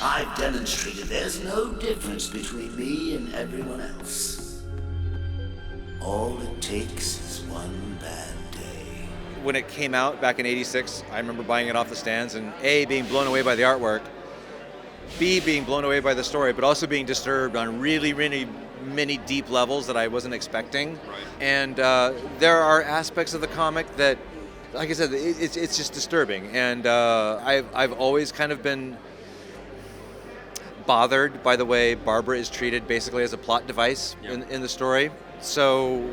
I've demonstrated there's no difference between me and everyone else. All it takes is one bad day. When it came out back in '86, I remember buying it off the stands and A, being blown away by the artwork, B, being blown away by the story, but also being disturbed on really, really many deep levels that I wasn't expecting. Right. And there are aspects of the comic that, like I said, it's just disturbing. And I've always kind of been bothered by the way Barbara is treated basically as a plot device in the story. So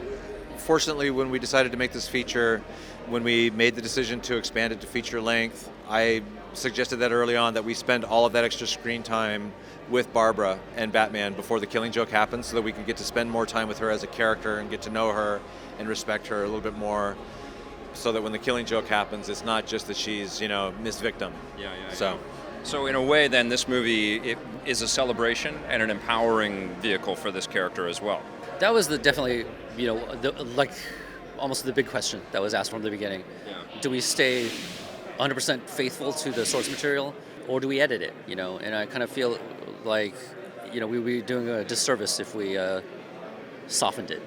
fortunately, when we decided to make this feature, when we made the decision to expand it to feature length, I suggested that early on that we spend all of that extra screen time with Barbara and Batman before the Killing Joke happens, so that we can get to spend more time with her as a character and get to know her and respect her a little bit more, so that when the Killing Joke happens, it's not just that she's, Miss Victim. So in a way, then, this movie it is a celebration and an empowering vehicle for this character as well. That was definitely, almost the big question that was asked from the beginning. Yeah. Do we stay 100% faithful to the source material, or do we edit it? And I kind of feel like, we'd be doing a disservice if we softened it.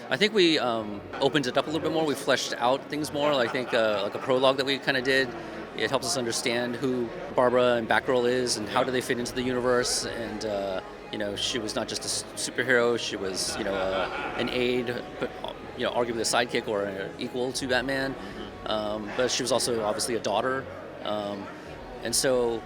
I think we opened it up a little bit more. We fleshed out things more. I think like a prologue that we kind of did. It helps us understand who Barbara and Batgirl is and how do they fit into the universe. And she was not just a superhero. She was an aide, but arguably a sidekick or an equal to Batman. But she was also obviously a daughter. And so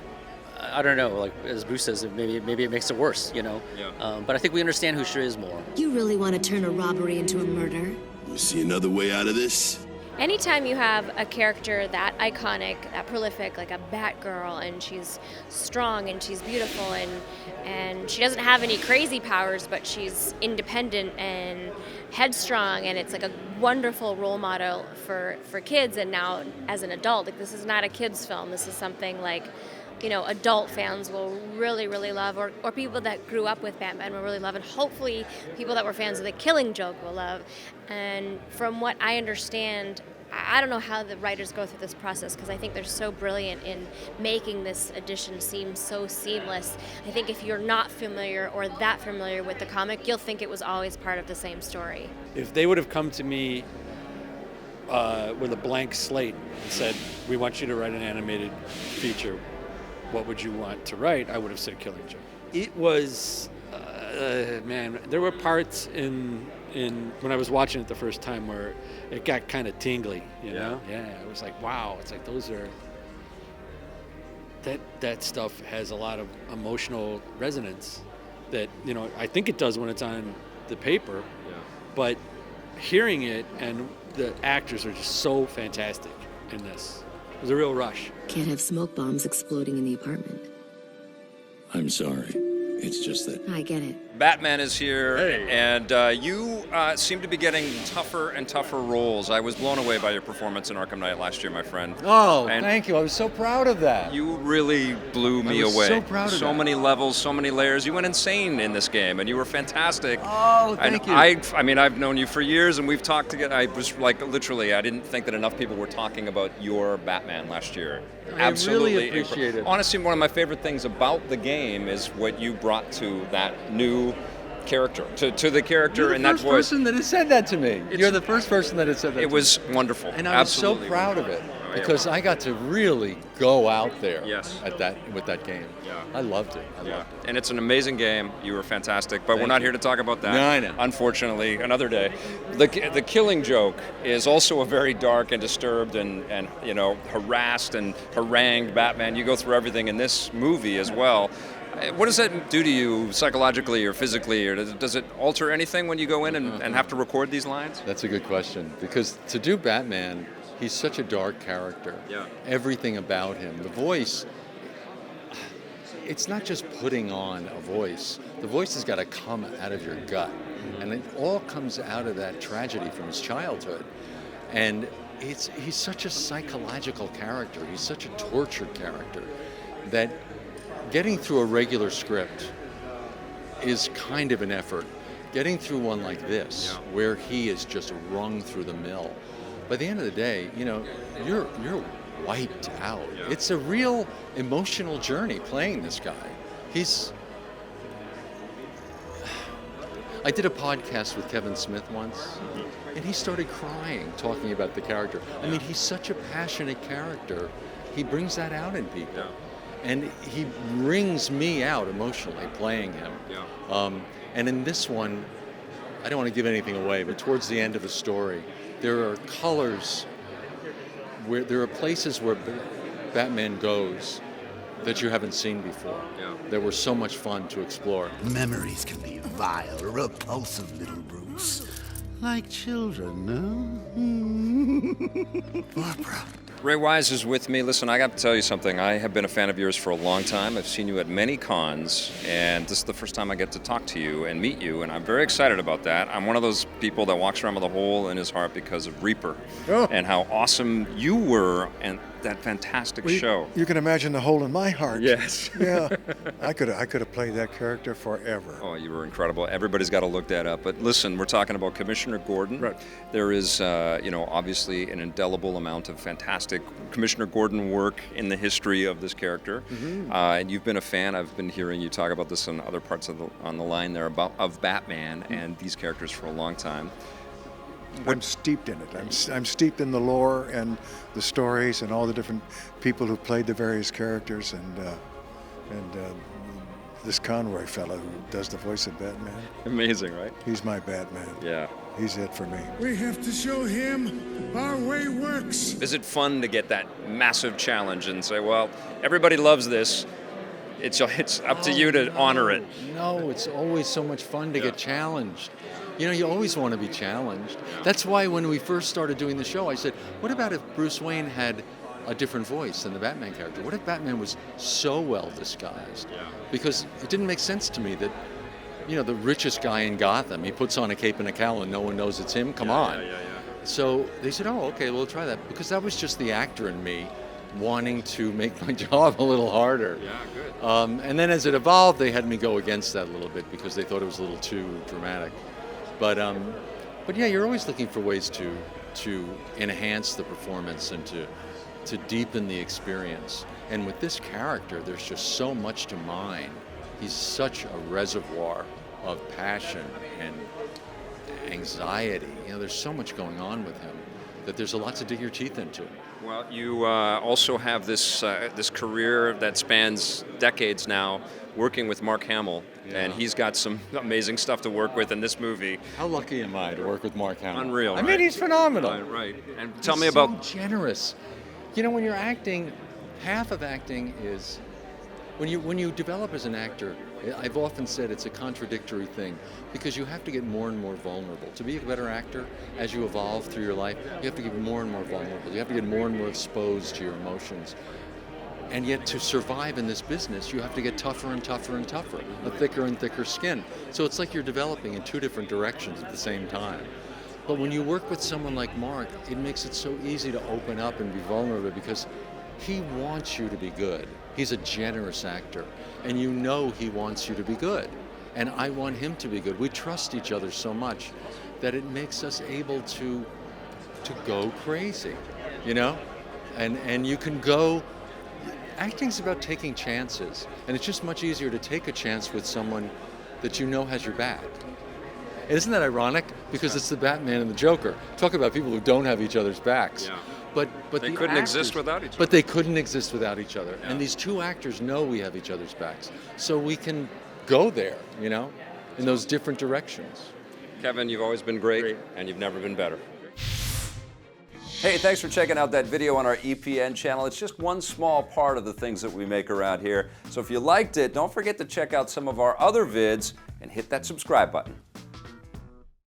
I don't know, like as Bruce says, maybe it makes it worse, But I think we understand who she is more. You really want to turn a robbery into a murder? You see another way out of this? Anytime you have a character that iconic, that prolific, like a Batgirl, and she's strong and she's beautiful and she doesn't have any crazy powers, but she's independent and headstrong, and it's like a wonderful role model for kids. And now as an adult, like, this is not a kid's film. This is something like, adult fans will really, really love, or people that grew up with Batman will really love, and hopefully people that were fans of The Killing Joke will love. And from what I understand, I don't know how the writers go through this process, because I think they're so brilliant in making this edition seem so seamless. I think if you're not familiar or that familiar with the comic, you'll think it was always part of the same story. If they would have come to me with a blank slate and said, we want you to write an animated feature, what would you want to write? I would have said Killing Joke. It was, there were parts in when I was watching it the first time where it got kind of tingly, you know? Yeah, it was like, wow, it's like those are, that stuff has a lot of emotional resonance that, I think it does when it's on the paper, but hearing it, and the actors are just so fantastic in this. It was a real rush. Can't have smoke bombs exploding in the apartment. I'm sorry. It's just that... I get it. Batman is here, and you seem to be getting tougher and tougher roles. I was blown away by your performance in Arkham Knight last year, my friend. Oh, and thank you. I was so proud of that. You really blew me away. So proud of that. So many levels, so many layers. You went insane in this game, and you were fantastic. Oh, thank you. I mean, I've known you for years, and we've talked together. I was like, literally, I didn't think that enough people were talking about your Batman last year. Absolutely. Really appreciate it. Honestly, one of my favorite things about the game is what you brought to that new character, to the character and that voice. You're the first person that has said that to me. You're the first person that has said that. It was wonderful. And I was so Absolutely proud of wonderful. it because I got to really go out there Yes. with that game. Yeah. I loved it. I loved it. And it's an amazing game. You were fantastic, but we're not here to talk about that. No, I know. Unfortunately, another day. The Killing Joke is also a very dark and disturbed and harassed and harangued Batman. You go through everything in this movie as well. What does that do to you psychologically or physically, or does it alter anything when you go in and have to record these lines? That's a good question, because to do Batman, he's such a dark character. Yeah. Everything about him, the voice, it's not just putting on a voice. The voice has got to come out of your gut. And it all comes out of that tragedy from his childhood. And he's such a psychological character. He's such a tortured character that getting through a regular script is kind of an effort. Getting through one like this, where he is just wrung through the mill, by the end of the day, you're wiped out. It's a real emotional journey playing this guy. I did a podcast with Kevin Smith once, and he started crying talking about the character. I mean, he's such a passionate character. He brings that out in people. And he brings me out emotionally playing him. And in this one, I don't want to give anything away, but towards the end of the story, there are colors, where there are places where Batman goes that you haven't seen before. That were so much fun to explore. Memories can be vile, repulsive, little Bruce. Like children, no? Barbara. Ray Wise is with me. Listen, I got to tell you something. I have been a fan of yours for a long time. I've seen you at many cons, and this is the first time I get to talk to you and meet you, and I'm very excited about that. I'm one of those people that walks around with a hole in his heart because of Reaper and how awesome you were and that fantastic show. You can imagine the hole in my heart. Yes. Yeah. I could have played that character forever. Oh, you were incredible. Everybody's got to look that up. But listen, we're talking about Commissioner Gordon. Right. There is, obviously an indelible amount of fantastic Commissioner Gordon work in the history of this character. And you've been a fan. I've been hearing you talk about this on other parts on the line there of Batman and these characters for a long time. I'm steeped in it. I'm steeped in the lore and the stories and all the different people who played the various characters, and this Conroy fellow who does the voice of Batman. Amazing, right? He's my Batman. Yeah. He's it for me. We have to show him our way works. Is it fun to get that massive challenge and say, well, everybody loves this. It's up to you to honor it. No, it's always so much fun to get challenged. You know, you always want to be challenged. That's why when we first started doing the show, I said, what about if Bruce Wayne had a different voice than the Batman character? What if Batman was so well disguised? Because it didn't make sense to me that, the richest guy in Gotham, he puts on a cape and a cowl and no one knows it's him. Come on. So they said, oh, okay, we'll try that. Because that was just the actor in me wanting to make my job a little harder. Yeah, good. And then as it evolved, they had me go against that a little bit because they thought it was a little too dramatic. But yeah, you're always looking for ways to enhance the performance and to deepen the experience. And with this character, there's just so much to mine. He's such a reservoir of passion and anxiety. There's so much going on with him that there's a lot to dig your teeth into. Well, you also have this career that spans decades now, working with Mark Hamill, and he's got some amazing stuff to work with in this movie. How lucky am I to work with Mark Hamill? Unreal. I mean, he's phenomenal. Right. And tell me about so generous. When you're acting, half of acting is when you develop as an actor. I've often said it's a contradictory thing because you have to get more and more vulnerable. To be a better actor, as you evolve through your life, you have to get more and more vulnerable. You have to get more and more exposed to your emotions. And yet to survive in this business, you have to get tougher and tougher and tougher, a thicker and thicker skin. So it's like you're developing in two different directions at the same time. But when you work with someone like Mark, it makes it so easy to open up and be vulnerable because he wants you to be good. He's a generous actor, and he wants you to be good. And I want him to be good. We trust each other so much that it makes us able to go crazy, And you can go. Acting's about taking chances, and it's just much easier to take a chance with someone that has your back. And isn't that ironic? Because it's the Batman and the Joker. Talk about people who don't have each other's backs. Yeah. But they couldn't exist without each other. But they couldn't exist without each other. Yeah. And these two actors know we have each other's backs. So we can go there, in those different directions. Kevin, you've always been great, and you've never been better. Hey, thanks for checking out that video on our EPN channel. It's just one small part of the things that we make around here. So if you liked it, don't forget to check out some of our other vids and hit that subscribe button.